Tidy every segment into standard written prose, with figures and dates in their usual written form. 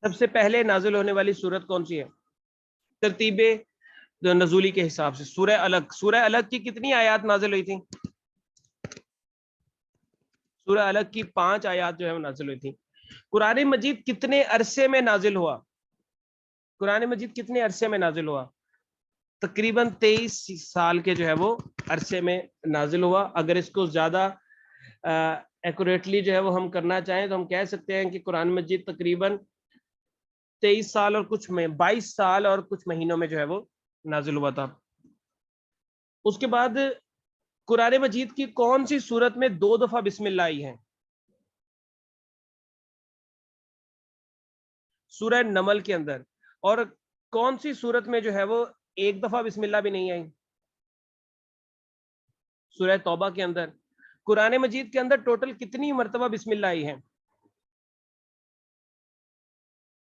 سب سے پہلے نازل ہونے والی سورت کون سی ہے ترتیب نزولی کے حساب سے؟ سورہ الگ. سورہ الگ کی کتنی آیات نازل ہوئی تھی؟ سورہ الگ کی 5 آیات جو ہے وہ نازل ہوئی تھی. قرآن مجید کتنے عرصے میں نازل ہوا؟ قرآن مجید کتنے عرصے میں نازل ہوا؟ تقریباً 23 سال کے جو ہے وہ عرصے میں نازل ہوا. اگر اس کو زیادہ ایکوریٹلی جو ہے وہ ہم کرنا چاہیں تو ہم کہہ سکتے ہیں کہ قرآن مجید تقریباً 23 سال اور کچھ میں 22 سال اور کچھ مہینوں میں جو ہے وہ نازل ہوا تھا. اس کے بعد قرآن مجید کی کون سی سورت میں 2 دفعہ بسم اللہ آئی ہے؟ سورہ نمل کے اندر. اور کون سی سورت میں جو ہے وہ 1 دفعہ بسم اللہ بھی نہیں آئی؟ سورہ توبہ کے اندر. قرآن مجید کے اندر ٹوٹل کتنی مرتبہ بسم اللہ آئی ہے؟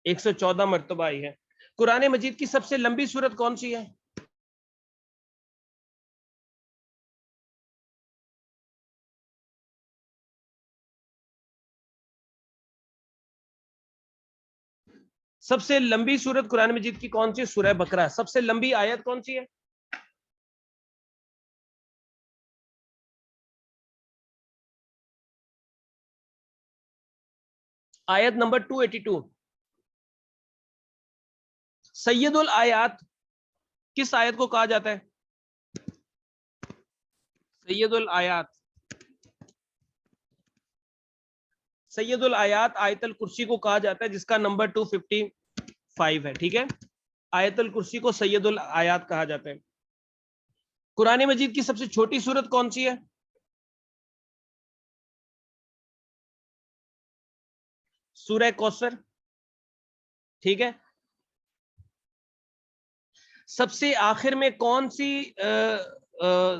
114 مرتبہ آئی ہے. قرآن مجید کی سب سے لمبی سورت کون سی ہے؟ سب سے لمبی سورت قرآن مجید کی کون سی؟ سورہ بقرہ. سب سے لمبی آیت کون سی ہے؟ آیت نمبر 282. سید الآیات کس آیت کو کہا جاتا ہے؟ سید الآیات. سید الآیات آیت الکرسی کو کہا جاتا ہے جس کا نمبر 255 ہے. ٹھیک ہے, آیت الکرسی کو سید الآیات کہا جاتا ہے. قرآن مجید کی سب سے چھوٹی سورت کون سی ہے؟ سورہ کوثر. ٹھیک ہے. سب سے آخر میں کون سی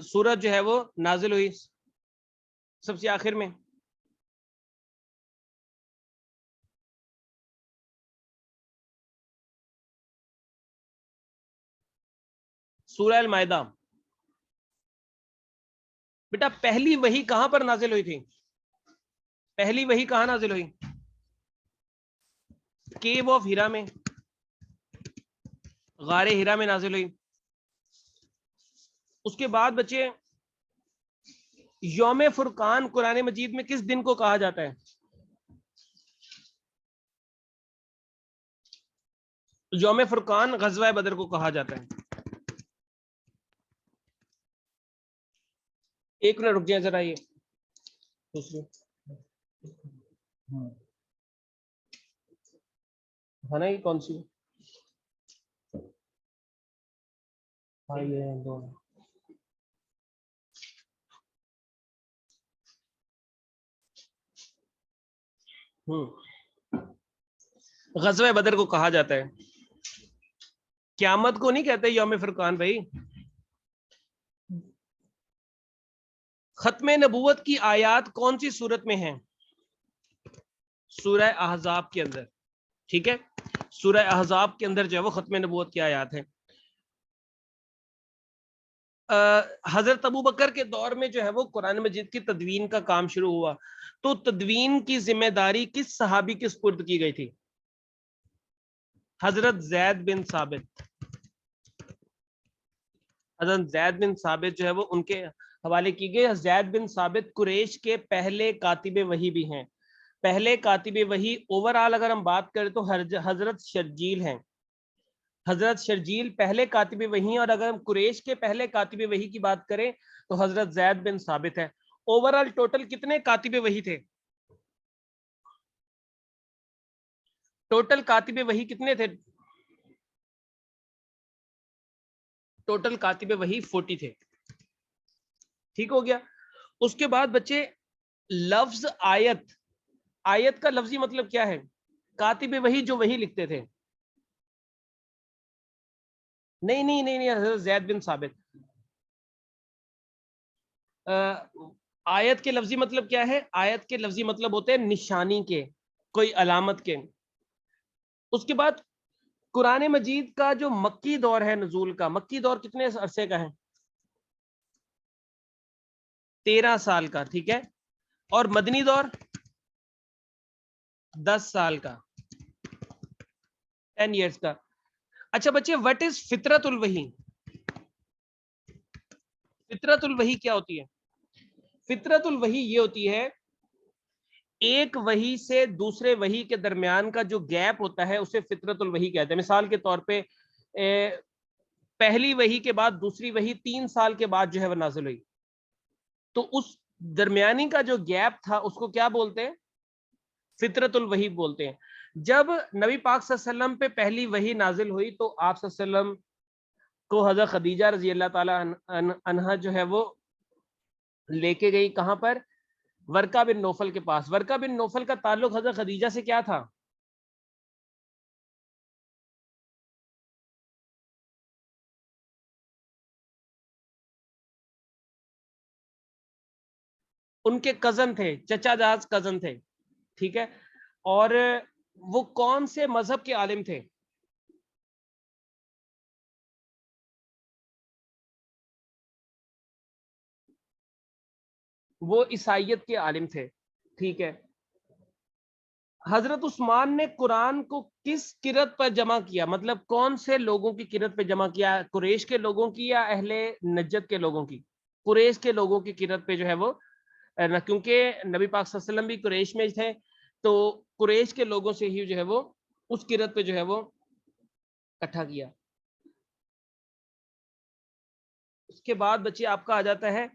سورت جو ہے وہ نازل ہوئی سب سے آخر میں؟ سورہ المائدہ. بیٹا پہلی وحی کہاں پر نازل ہوئی تھی؟ پہلی وحی کہاں نازل ہوئی؟ کیو آف ہیرا میں, غار ہیرا میں نازل ہوئی. اس کے بعد بچے یوم فرقان قرآن مجید میں کس دن کو کہا جاتا ہے؟ یوم فرقان غزوہ بدر کو کہا جاتا ہے. ایک منٹ رک جائیں ذرا, یہ دوسری ہے نا, یہ کون سی؟ ہاں یہ دو. غزوہ بدر کو کہا جاتا ہے, قیامت کو نہیں کہتے یوم فرقان بھائی. ختم نبوت کی آیات کون سی صورت میں ہیں؟ سورہ احزاب کے اندر. ٹھیک ہے, سورہ احزاب کے اندر جو ہے وہ ختم نبوت کی آیات ہیں. حضرت ابو بکر کے دور میں جو ہے وہ قرآن مجید کی تدوین کا کام شروع ہوا, تو تدوین کی ذمہ داری کس صحابی کے سپرد کی گئی تھی؟ حضرت زید بن ثابت. حضرت زید بن ثابت جو ہے وہ ان کے حوالے کی گئی. زید بن ثابت قریش کے پہلے کاتب وحی بھی ہیں. پہلے کاتب وحی اوور آل اگر ہم بات کریں تو حضرت شرجیل ہیں. حضرت شرجیل پہلے کاتب وحی, اور اگر ہم قریش کے پہلے کاتب وحی کی بات کریں تو حضرت زید بن ثابت ہے. اوور آل ٹوٹل کتنے کاتب وحی تھے؟ ٹوٹل کاتب وحی کتنے تھے؟ ٹوٹل کاتب وحی 40 تھے. ٹھیک ہو گیا. اس کے بعد بچے لفظ آیت, آیت کا لفظی مطلب کیا ہے؟ کاتب وحی جو وحی لکھتے تھے. نہیں حضرت زید بن ثابت. آیت کے لفظی مطلب کیا ہے؟ آیت کے لفظی مطلب ہوتے ہیں نشانی کے, کوئی علامت کے. اس کے بعد قرآن مجید کا جو مکی دور ہے نزول کا, مکی دور کتنے عرصے کا ہے؟ 13 سال کا. ٹھیک ہے. اور مدنی دور 10 سال کا. 10 ایئرس کا. اچھا بچے, وٹ از فطرت الوحی؟ فطرت الوحی کیا ہوتی ہے؟ فطرت الوحی یہ ہوتی ہے ایک وحی سے دوسرے وحی کے درمیان کا جو گیپ ہوتا ہے اسے فطرت الوحی کہتے ہیں. مثال کے طور پہ پہلی وحی کے بعد دوسری وحی 3 سال کے بعد جو ہے وہ نازل ہوئی, تو اس درمیانی کا جو گیپ تھا اس کو کیا بولتے ہیں؟ فطرت الوحی بولتے ہیں. جب نبی پاک صلی اللہ علیہ وسلم پہ پہلی وحی نازل ہوئی تو آپ صلی اللہ علیہ وسلم کو حضرت خدیجہ رضی اللہ تعالی عنہا جو ہے وہ لے کے گئی کہاں پر؟ ورقہ بن نوفل کے پاس. ورقہ بن نوفل کا تعلق حضرت خدیجہ سے کیا تھا؟ ان کے کزن تھے, چچا جاز کزن تھے, ٹھیک ہے. اور وہ کون سے مذہب کے عالم تھے؟ وہ عیسائیت کے عالم تھے, ٹھیک ہے. حضرت عثمان نے قرآن کو کس قرت پر جمع کیا, مطلب کون سے لوگوں کی قرت پہ جمع کیا؟ قریش کے لوگوں کی یا اہل نجد کے لوگوں کی؟ قریش کے لوگوں کی قرت پہ جو ہے وہ, کیونکہ نبی پاک صلی اللہ علیہ وسلم بھی قریش میں تھے, تو قریش کے لوگوں سے ہی جو ہے وہ اس قرت پہ جو ہے وہ اکٹھا کیا. اس کے بعد بچے آپ کا آ جاتا ہے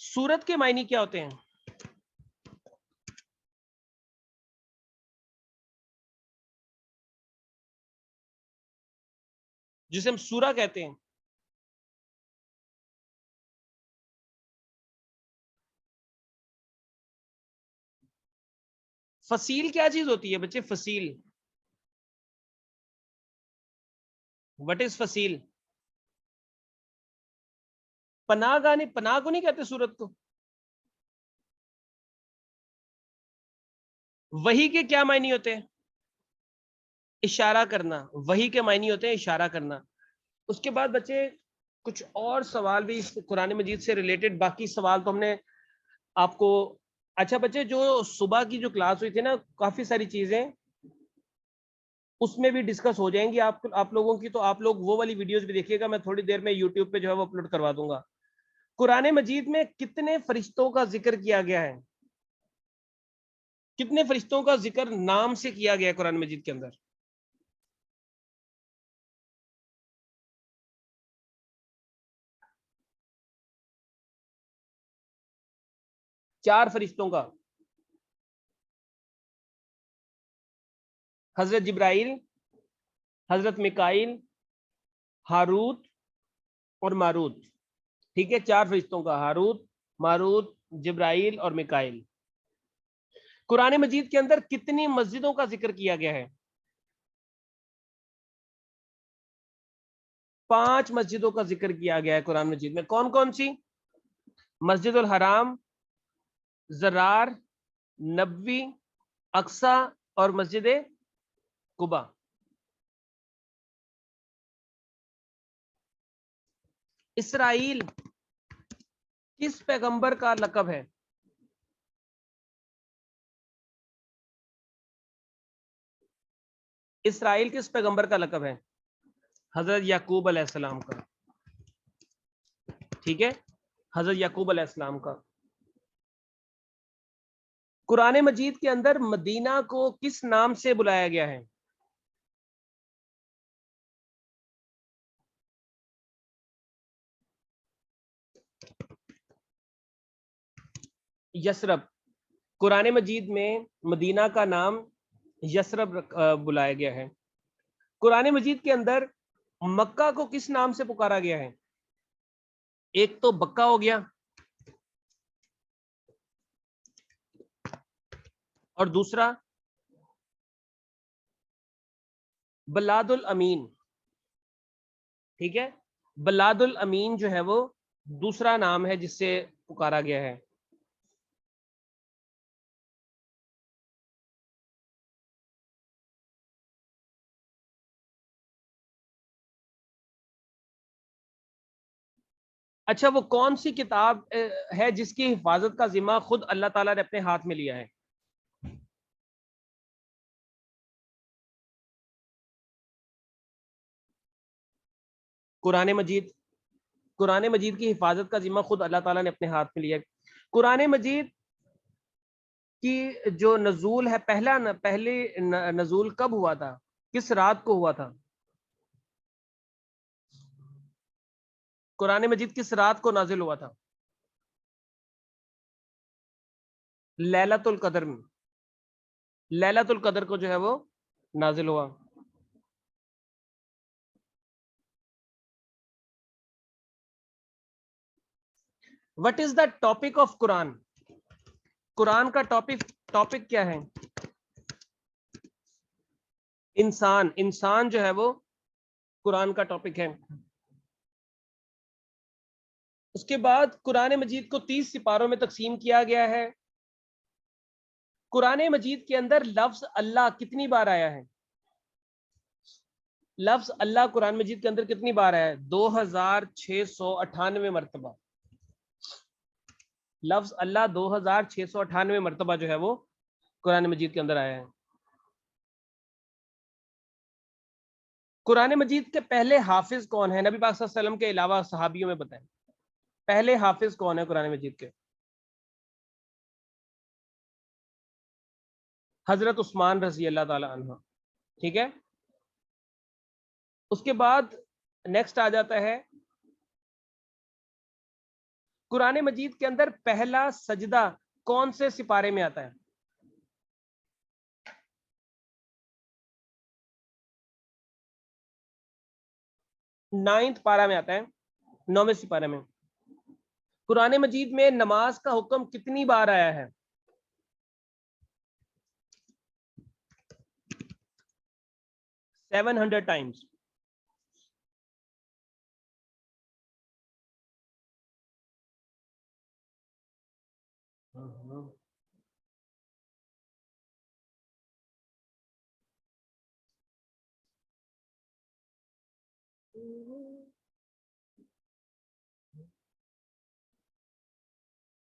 سورت کے معنی کیا ہوتے ہیں؟ جسے ہم سورہ کہتے ہیں. فصیل کیا چیز ہوتی ہے بچے؟ فصیل, وٹ از فصیل؟ پناہ گانے, پناہ کو نہیں کہتے سورت کو. وحی کے کیا معنی ہوتے ہیں؟ اشارہ کرنا. وحی کے معنی ہوتے ہیں اشارہ کرنا. اس کے بعد بچے کچھ اور سوال بھی قرآن مجید سے ریلیٹڈ, باقی سوال تو ہم نے آپ کو. اچھا بچے, جو صبح کی جو کلاس ہوئی تھی نا, کافی ساری چیزیں اس میں بھی ڈسکس ہو جائیں گی آپ لوگوں کی, تو آپ لوگ وہ والی ویڈیوز بھی دیکھیے گا. میں تھوڑی دیر میں یوٹیوب پہ جو ہے وہ اپلوڈ کروا دوں گا. قرآن مجید میں کتنے فرشتوں کا ذکر کیا گیا ہے؟ کتنے فرشتوں کا ذکر نام سے کیا گیا ہے قرآن مجید کے اندر؟ 4 فرشتوں کا. حضرت جبرائیل, حضرت میکائیل, ہاروت اور ماروت, ٹھیک ہے. 4 فرشتوں کا, ہاروت, ماروت, جبرائیل اور میکائیل. قرآن مجید کے اندر کتنی مسجدوں کا ذکر کیا گیا ہے؟ 5 مسجدوں کا ذکر کیا گیا ہے قرآن مجید میں. کون کون سی؟ مسجد الحرام, زرار, نبوی, اقصی اور مسجد قباء. اسرائیل کس پیغمبر کا لقب ہے؟ اسرائیل کس پیغمبر کا لقب ہے؟ حضرت یعقوب علیہ السلام کا, ٹھیک ہے. حضرت یعقوب علیہ السلام کا. قرآن مجید کے اندر مدینہ کو کس نام سے بلایا گیا ہے؟ یثرب. قرآن مجید میں مدینہ کا نام یثرب بلایا گیا ہے. قرآن مجید کے اندر مکہ کو کس نام سے پکارا گیا ہے؟ ایک تو بکہ ہو گیا, اور دوسرا بلاد الامین, ٹھیک ہے. بلاد الامین جو ہے وہ دوسرا نام ہے جس سے پکارا گیا ہے. اچھا, وہ کون سی کتاب ہے جس کی حفاظت کا ذمہ خود اللہ تعالیٰ نے اپنے ہاتھ میں لیا ہے؟ قرآن مجید کی حفاظت کا ذمہ خود اللہ تعالیٰ نے اپنے ہاتھ میں لیا ہے. قرآن مجید کی جو نزول ہے پہلے نزول کب ہوا تھا؟ کس رات کو ہوا تھا؟ قرآن مجید کس رات کو نازل ہوا تھا؟ لیلۃ القدر میں. لیلۃ القدر کو جو ہے وہ نازل ہوا. What is the topic of Quran? قرآن کا ٹاپک کیا ہے؟ انسان جو ہے وہ قرآن کا ٹاپک ہے. اس کے بعد قرآن مجید کو 30 سپاروں میں تقسیم کیا گیا ہے. قرآن مجید کے اندر لفظ اللہ کتنی بار آیا ہے؟ لفظ اللہ قرآن مجید کے اندر کتنی بار آیا ہے؟ 2698 مرتبہ. لفظ اللہ 2698 مرتبہ جو ہے وہ قرآن مجید کے اندر آیا ہے. قرآن مجید کے پہلے حافظ کون ہیں؟ نبی پاک صلی اللہ علیہ وسلم کے علاوہ صحابیوں میں بتائیں پہلے حافظ کون ہے قرآن مجید کے؟ حضرت عثمان رضی اللہ تعالی عنہ. ٹھیک ہے. اس کے بعد نیکسٹ آ جاتا ہے قرآن مجید کے اندر پہلا سجدہ کون سے سپارے میں آتا ہے؟ 9 پارہ میں آتا ہے، 9ویں سپارے میں. قرآن مجید میں نماز کا حکم کتنی بار آیا ہے؟ 700 ٹائمز.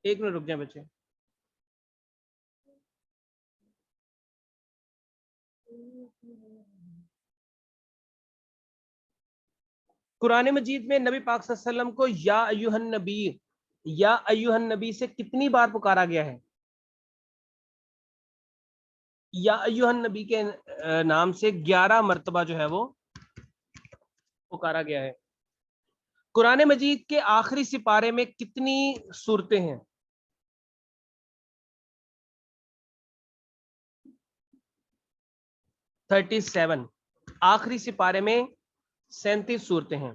ایک منٹ رک جائیں بچے. قرآن مجید میں نبی پاک صلی اللہ علیہ وسلم کو یا ایھا النبی سے کتنی بار پکارا گیا ہے؟ یا ایھا النبی کے نام سے 11 مرتبہ جو ہے وہ پکارا گیا ہے. قرآن مجید کے آخری سپارے میں کتنی سورتیں ہیں؟ 37. آخری سپارے میں 37 سورتیں ہیں.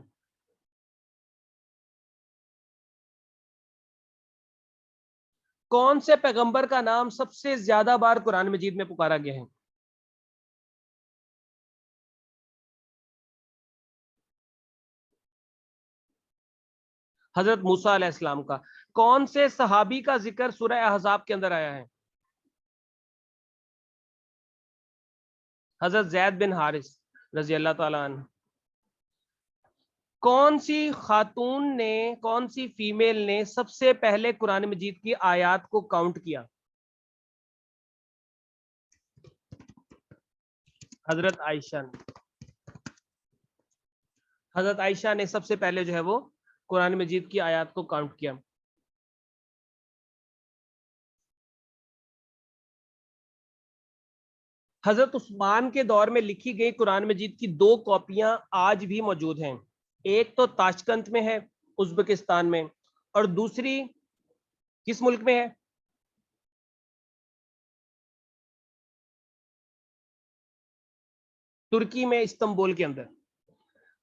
کون سے پیغمبر کا نام سب سے زیادہ بار قرآن مجید میں پکارا گیا ہے؟ حضرت موسیٰ علیہ السلام کا. کون سے صحابی کا ذکر سورہ احزاب کے اندر آیا ہے؟ حضرت زید بن حارث رضی اللہ تعالی عنہ. کون سی فیمیل نے سب سے پہلے قرآن مجید کی آیات کو کاؤنٹ کیا؟ حضرت عائشہ نے سب سے پہلے جو ہے وہ قرآن مجید کی آیات کو کاؤنٹ کیا. حضرت عثمان کے دور میں لکھی گئی قرآن مجید کی 2 کاپیاں آج بھی موجود ہیں. ایک تو تاشقند میں ہے ازبکستان میں، اور دوسری کس ملک میں ہے؟ ترکی میں، استنبول کے اندر.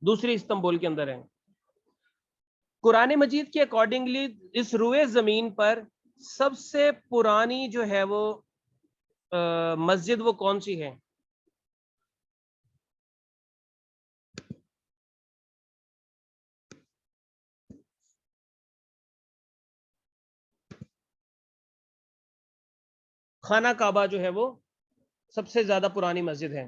دوسری استنبول کے اندر ہے. قرآن مجید کے اکارڈنگلی اس روئے زمین پر سب سے پرانی جو ہے وہ مسجد وہ کون سی ہے؟ خانہ کعبہ جو ہے وہ سب سے زیادہ پرانی مسجد ہے.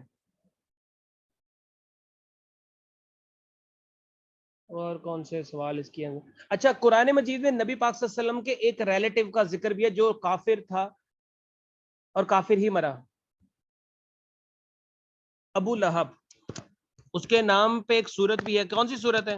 اور کون سے سوال اس کے اندر؟ اچھا، قرآن مجید میں نبی پاک صلی اللہ علیہ وسلم کے ایک ریلیٹو کا ذکر بھی ہے جو کافر تھا اور کافر ہی مرا. ابو لہب. اس کے نام پہ ایک سورت بھی ہے. کون سی سورت ہے؟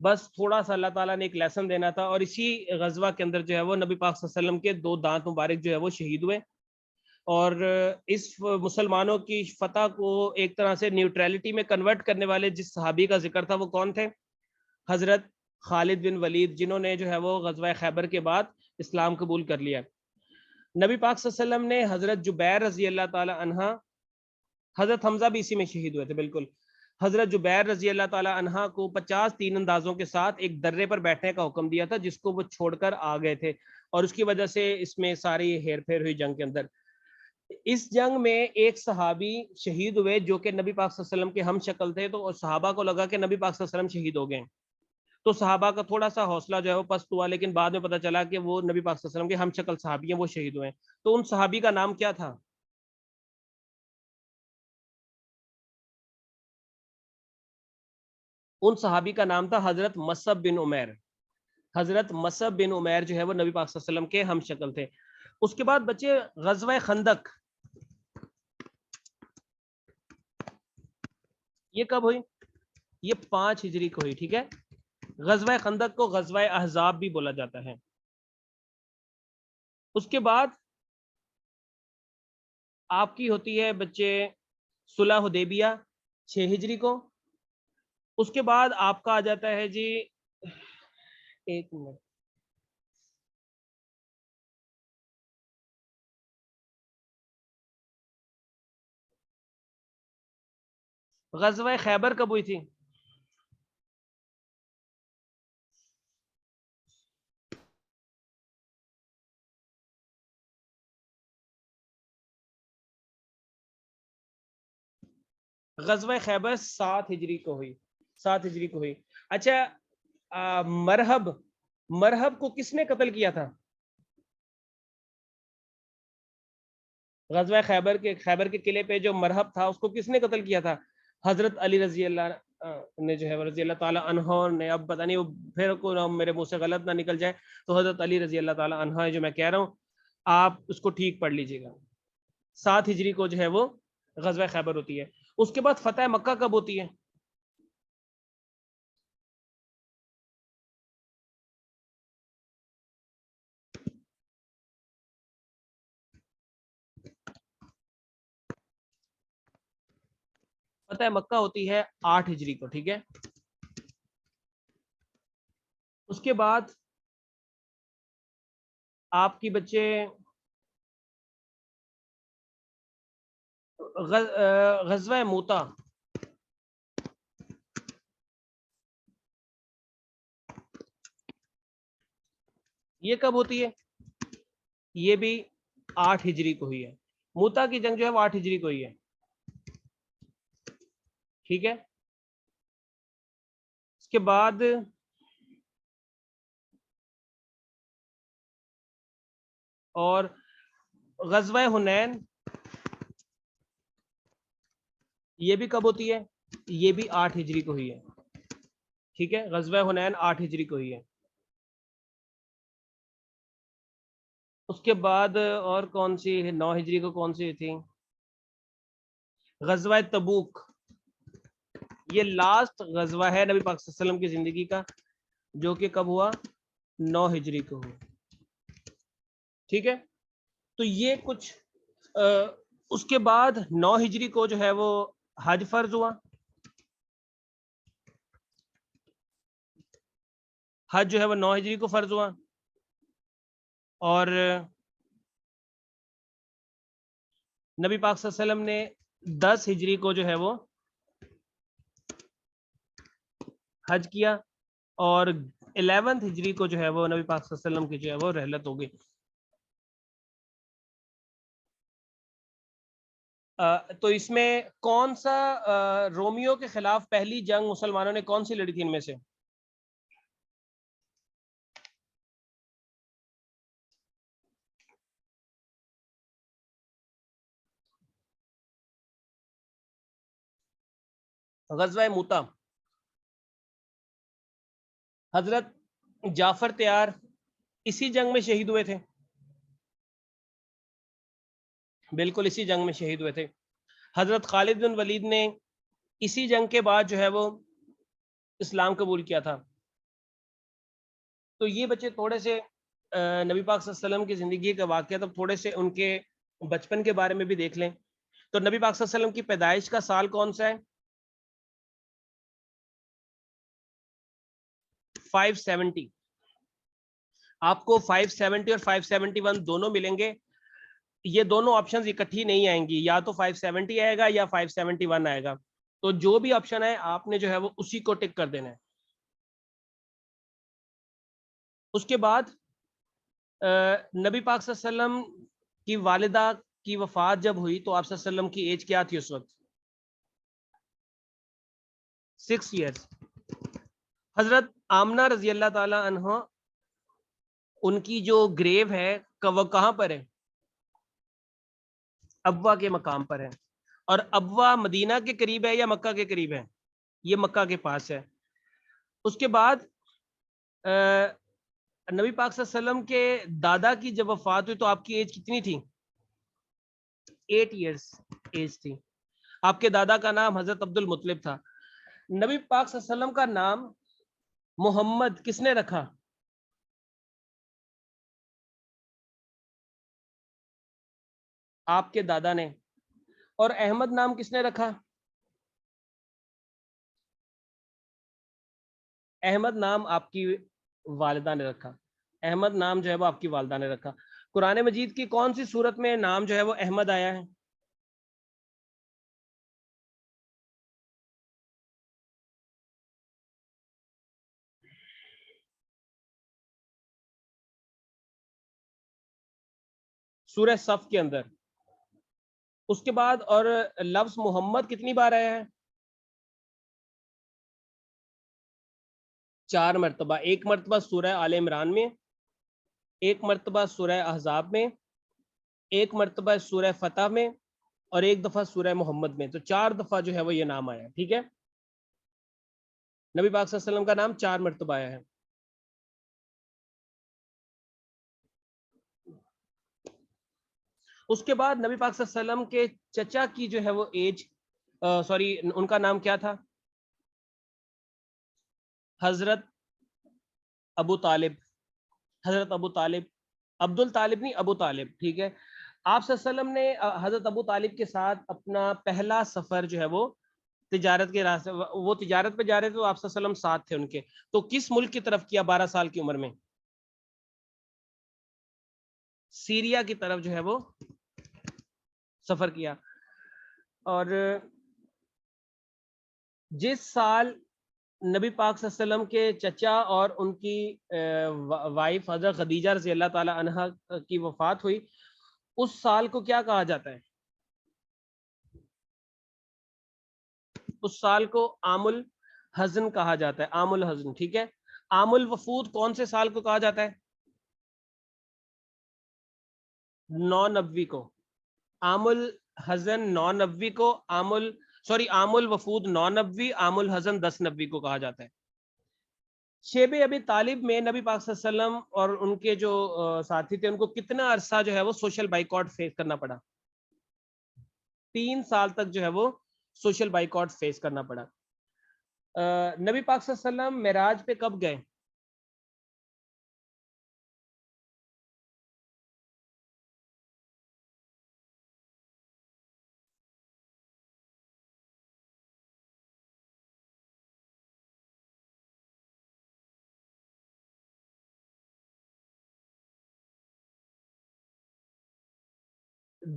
بس تھوڑا سا اللہ تعالیٰ نے ایک لیسن دینا تھا، اور اسی غزوہ کے اندر جو ہے وہ نبی پاک صلی اللہ علیہ وسلم کے 2 دانت مبارک جو ہے وہ شہید ہوئے. اور اس مسلمانوں کی فتح کو ایک طرح سے نیوٹرلٹی میں کنورٹ کرنے والے جس صحابی کا ذکر تھا وہ کون تھے؟ حضرت خالد بن ولید، جنہوں نے جو ہے وہ غزوہ خیبر کے بعد اسلام قبول کر لیا. نبی پاک صلی اللہ علیہ وسلم نے حضرت جبیر رضی اللہ تعالی عنہ، حضرت حمزہ بھی اسی میں شہید ہوئے تھے بالکل، حضرت جبیر رضی اللہ تعالی عنہ کو 50 تین اندازوں کے ساتھ ایک درے پر بیٹھنے کا حکم دیا تھا، جس کو وہ چھوڑ کر آ گئے تھے، اور اس کی وجہ سے اس میں ساری ہیر پھیر ہوئی جنگ کے اندر. اس جنگ میں ایک صحابی شہید ہوئے جو کہ نبی پاک صلی اللہ علیہ وسلم کے ہم شکل تھے، تو صحابہ کو لگا کہ نبی پاک صلی اللہ علیہ وسلم شہید ہو گئے، تو صحابہ کا تھوڑا سا حوصلہ جو ہے وہ پست ہوا، لیکن بعد میں پتہ چلا کہ وہ نبی پاک صلی اللہ علیہ وسلم کے ہم شکل صحابی ہیں، وہ شہید ہوئے. تو ان صحابی کا نام کیا تھا؟ ان صحابی کا نام تھا حضرت مصعب بن عمیر. حضرت مصعب بن عمیر جو ہے وہ نبی پاک صلی اللہ علیہ وسلم کے ہم شکل تھے. اس کے بعد بچے غزوہ خندق، یہ کب ہوئی؟ یہ 5 ہجری کو ہوئی. ٹھیک ہے، غزوہ خندق کو غزوہ احزاب بھی بولا جاتا ہے. اس کے بعد آپ کی ہوتی ہے بچے صلح حدیبیہ 6 ہجری کو. اس کے بعد آپ کا آ جاتا ہے جی، ایک منٹ، غزوہ خیبر کب ہوئی تھی؟ غزوہ خیبر 7 ہجری کو ہوئی. 7 ہجری کو ہوئی. اچھا، مرحب، مرحب کو کس نے قتل کیا تھا؟ غزوہ خیبر کے قلعے پہ جو مرحب تھا اس کو کس نے قتل کیا تھا؟ حضرت علی رضی اللہ نے جو ہے رضی اللہ تعالی عنہ نے، اب پتہ نہیں وہ پھر کو میرے منہ سے غلط نہ نکل جائے، تو حضرت علی رضی اللہ تعالی عنہ ہے جو میں کہہ رہا ہوں، آپ اس کو ٹھیک پڑھ لیجئے گا. 7 ہجری کو جو ہے وہ غزوہ خیبر ہوتی ہے. اس کے بعد فتح مکہ کب ہوتی ہے؟ فتح مکہ ہوتی ہے 8 ہجری کو. ٹھیک ہے، اس کے بعد آپ کی بچے غزوہ موتا، یہ کب ہوتی ہے؟ یہ بھی 8 ہجری کو ہوئی ہے. موتا کی جنگ جو ہے وہ 8 ہجری کو ہوئی ہے. ٹھیک ہے، اس کے بعد اور غزوہ حنین، یہ بھی کب ہوتی ہے؟ یہ بھی 8 ہجری کو ہوئی ہے. ٹھیک ہے، غزوہ حنین 8 ہجری کو ہوئی ہے. اس کے بعد اور کون سی 9 ہجری کو کون سی تھی؟ غزوہ تبوک، یہ لاسٹ غزوہ ہے نبی پاک صلی اللہ علیہ وسلم کی زندگی کا، جو کہ کب ہوا؟ 9 ہجری کو ہوا. ٹھیک ہے، تو یہ کچھ اس کے بعد 9 ہجری کو جو ہے وہ حج فرض ہوا. حج جو ہے وہ 9 ہجری کو فرض ہوا، اور نبی پاک صلی اللہ علیہ وسلم نے 10 ہجری کو جو ہے وہ حج کیا، اور 11 ہجری کو جو ہے وہ نبی پاک صلی اللہ علیہ وسلم کی جو ہے وہ رحلت ہو گئی. تو اس میں کون سا رومیو کے خلاف پہلی جنگ مسلمانوں نے کون سی لڑی تھی ان میں سے؟ غزوہ موتا. حضرت جعفر تیار اسی جنگ میں شہید ہوئے تھے، بالکل اسی جنگ میں شہید ہوئے تھے. حضرت خالد بن ولید نے اسی جنگ کے بعد جو ہے وہ اسلام قبول کیا تھا. تو یہ بچے تھوڑے سے نبی پاک صلی اللہ علیہ وسلم کی زندگی کے واقعات اب تھوڑے سے ان کے بچپن کے بارے میں بھی دیکھ لیں. تو نبی پاک صلی اللہ علیہ وسلم کی پیدائش کا سال کون سا ہے؟ 570. آپ کو 570 اور 571 دونوں ملیں گے. یہ دونوں آپشنز اکٹھی نہیں آئیں گی, یا تو 570 آئے گا یا 571 آئے گا. تو جو بھی آپشن ہے آپ نے جو ہے وہ اسی کو ٹک کر دینا ہے. اس کے بعد نبی پاک صلی اللہ علیہ وسلم کی والدہ کی وفات جب ہوئی تو آپ صلی اللہ علیہ وسلم کی ایج کیا تھی اس وقت؟ 6 ایئرس. حضرت آمنہ رضی اللہ تعالی عنہ ان کی جو گریو ہے وہ کہاں پر ہے؟ ابوا کے مقام پر ہے. اور ابوا مدینہ کے قریب ہے یا مکہ کے قریب ہے؟ یہ مکہ کے پاس ہے. اس کے بعد نبی پاک صلی اللہ علیہ وسلم کے دادا کی جب وفات ہوئی تو آپ کی ایج کتنی تھی؟ 8 ایئرس ایج تھی. آپ کے دادا کا نام حضرت عبد المطلب تھا. نبی پاک صلی اللہ علیہ وسلم کا نام محمد کس نے رکھا؟ آپ کے دادا نے. اور احمد نام کس نے رکھا؟ احمد نام آپ کی والدہ نے رکھا. احمد نام جو ہے وہ آپ کی والدہ نے رکھا. قرآن مجید کی کون سی سورت میں نام جو ہے وہ احمد آیا ہے؟ سورہ صف کے اندر. اس کے بعد اور لفظ محمد کتنی بار آیا ہے؟ 4 مرتبہ. ایک مرتبہ سورہ آل عمران میں, ایک مرتبہ سورہ احزاب میں, ایک مرتبہ سورہ فتح میں, اور ایک دفعہ سورہ محمد میں. تو 4 دفعہ جو ہے وہ یہ نام آیا. ٹھیک ہے, نبی پاک صلی اللہ علیہ وسلم کا نام 4 مرتبہ آیا ہے. اس کے بعد نبی پاک صلی اللہ علیہ وسلم کے چچا کی جو ہے وہ ایج سوری ان کا نام کیا تھا؟ حضرت ابو طالب. حضرت ابو طالب, عبد الطالب نہیں, ابو طالب. ٹھیک ہے. آپ صلی اللہ علیہ وسلم نے حضرت ابو طالب کے ساتھ اپنا پہلا سفر جو ہے وہ تجارت کے راستے, وہ تجارت پہ جا رہے تھے تو آپ صلی اللہ علیہ وسلم ساتھ تھے ان کے. تو کس ملک کی طرف کیا 12 سال کی عمر میں؟ سیریا کی طرف جو ہے وہ سفر کیا. اور جس سال نبی پاک صلی اللہ علیہ وسلم کے چچا اور ان کی وائف حضرت خدیجہ رضی اللہ تعالی عنہا کی وفات ہوئی, اس سال کو کیا کہا جاتا ہے؟ اس سال کو عام الحزن کہا جاتا ہے. عام الحزن. ٹھیک ہے. عام الوفود کون سے سال کو کہا جاتا ہے؟ 990 کو. عام الحزن 990 کو, عام الوفود 990, عام الحزن 1090 کو کہا جاتا ہے. شیب ابی طالب میں نبی پاک صلی اللہ علیہ وسلم اور ان کے جو ساتھی تھے ان کو کتنا عرصہ جو ہے وہ سوشل بائیکاٹ فیس کرنا پڑا؟ 3 سال تک جو ہے وہ سوشل بائیکاٹ فیس کرنا پڑا. نبی پاک صلی اللہ علیہ وسلم معراج پہ کب گئے؟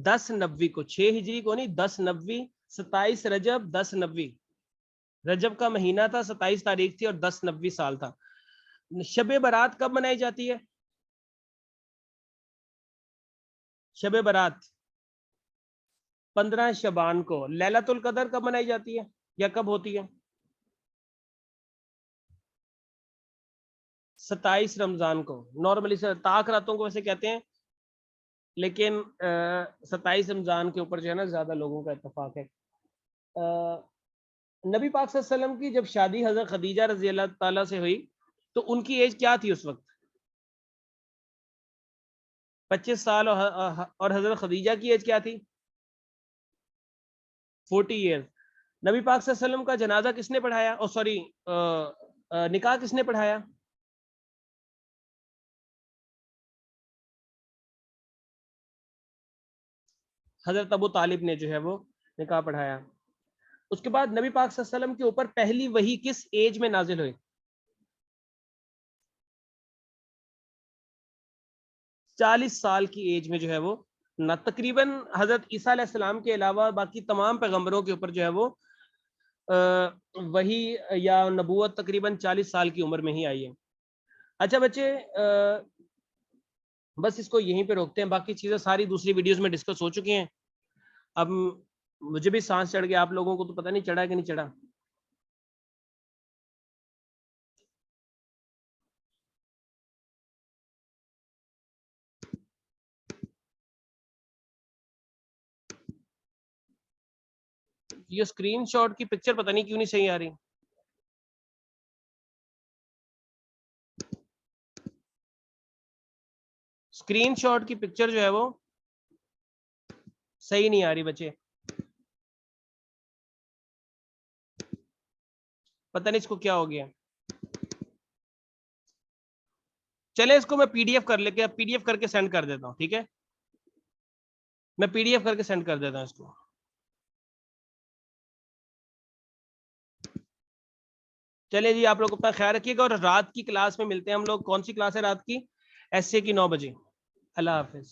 دس نبی کو. 6 ہجری کو نہیں, 1090. 27 رجب 1090. رجب کا مہینہ تھا, 27 تاریخ تھی, اور 1090 سال تھا. شب برات کب منائی جاتی ہے؟ شب برات 15 شبان کو. لیلۃ القدر کب منائی جاتی ہے یا کب ہوتی ہے؟ 27 رمضان کو. نارملی طاق راتوں کو ویسے کہتے ہیں, لیکن 27 رمضان کے اوپر جو ہے نا زیادہ لوگوں کا اتفاق ہے. نبی پاک صلی اللہ علیہ وسلم کی جب شادی حضرت خدیجہ رضی اللہ تعالیٰ سے ہوئی تو ان کی ایج کیا تھی اس وقت؟ 25 سال. اور حضرت خدیجہ کی ایج کیا تھی؟ 40 ایئر. نبی پاک صلی اللہ علیہ وسلم کا جنازہ کس نے پڑھایا, نکاح کس نے پڑھایا؟ حضرت ابو طالب نے جو ہے وہ نکاح پڑھایا. اس کے بعد نبی پاک صلی اللہ علیہ وسلم کے اوپر پہلی وحی کس ایج میں نازل ہوئی؟ 40 سال کی ایج میں جو ہے وہ نہ تقریباً حضرت عیسیٰ علیہ السلام کے علاوہ باقی تمام پیغمبروں کے اوپر جو ہے وہ وحی یا نبوت تقریباً 40 سال کی عمر میں ہی آئی ہے. اچھا بچے بس اس کو یہیں پہ روکتے ہیں, باقی چیزیں ساری دوسری ویڈیوز میں ڈسکس ہو چکی ہیں. اب مجھے بھی سانس چڑھ گیا, آپ لوگوں کو تو پتہ نہیں چڑھا کہ نہیں چڑھا. یہ اسکرین شاٹ کی پکچر پتہ نہیں کیوں نہیں صحیح آ رہی. اسکرین شاٹ کی پکچر جو ہے وہ صحیح نہیں آ رہی بچے, پتہ نہیں اس کو کیا ہو گیا. چلے اس کو میں پی ڈی ایف کر لے کے پی ڈی ایف کر کے سینڈ کر دیتا ہوں, ٹھیک ہے, میں پی ڈی ایف کر کے سینڈ کر دیتا ہوں اس کو. چلے جی, آپ لوگ اپنا خیال رکھیے گا, اور رات کی کلاس میں ملتے ہیں ہم لوگ. کون سی کلاس ہے رات کی؟ ایس اے کی 9 بجے. اللہ حافظ.